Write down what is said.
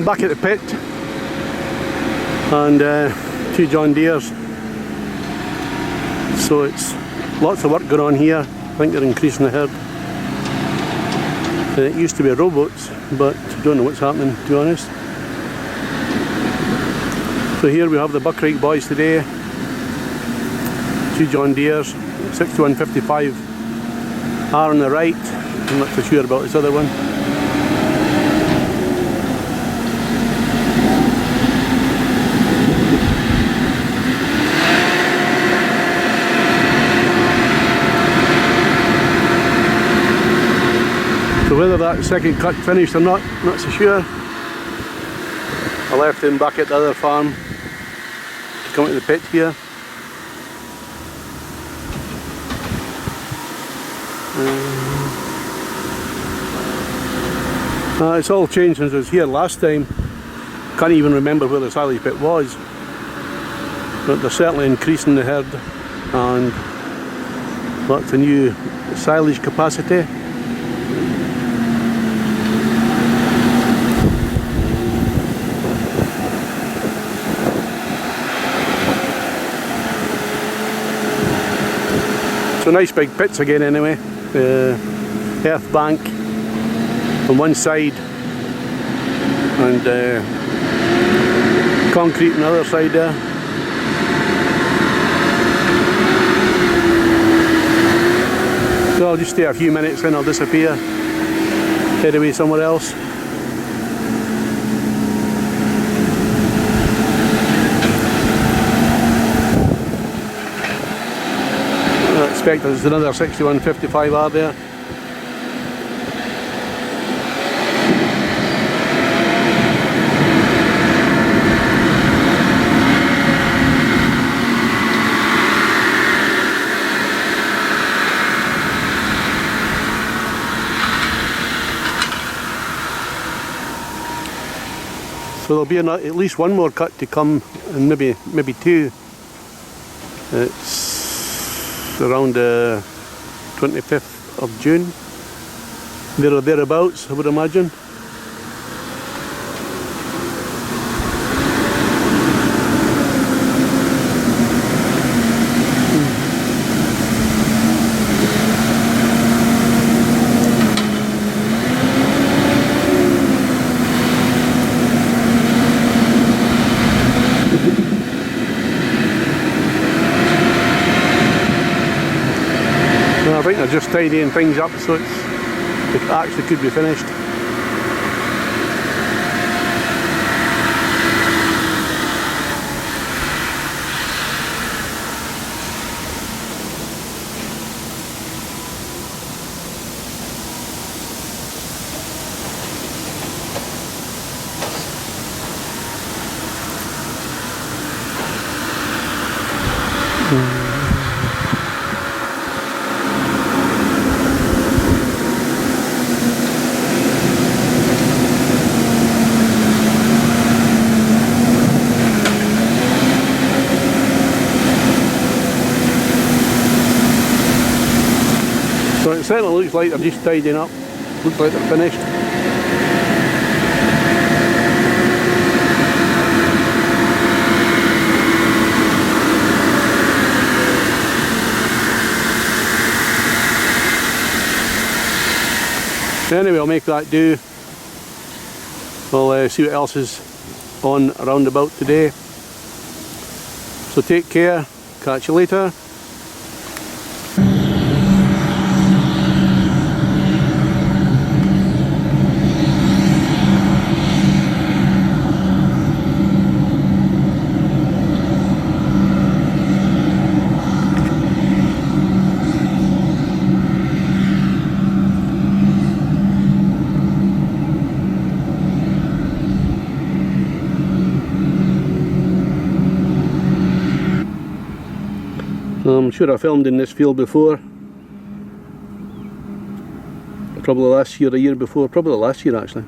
I'm back at the pit, and 2 John Deeres, so it's lots of work going on here. I think they're increasing the herd. It used to be rowboats, but I don't know what's happening, to be honest. So here we have the Buckrake boys today, 2 John Deeres, 6155R on the right. I'm not so sure about this other one. So whether that second cut finished or not so sure. I left him back at the other farm to come to the pit here. It's all changed since I was here last time. Can't even remember where the silage pit was, but they're certainly increasing the herd and lots of new silage capacity. So nice big pits again anyway. Earth bank on one side and concrete on the other side there. So I'll just stay a few minutes then I'll disappear, head away somewhere else. I expect there's another 6155R there. So there'll be at least one more cut to come, and maybe 2. It's around the 25th of June, there or thereabouts, I would imagine. I think they're just tidying things up so it actually could be finished. So it certainly looks like they're just tidying up, looks like they're finished. Anyway, I'll make that do. We'll see what else is on around about today. So take care, catch you later. I'm sure I filmed in this field before, probably last year, a year before, probably last year actually.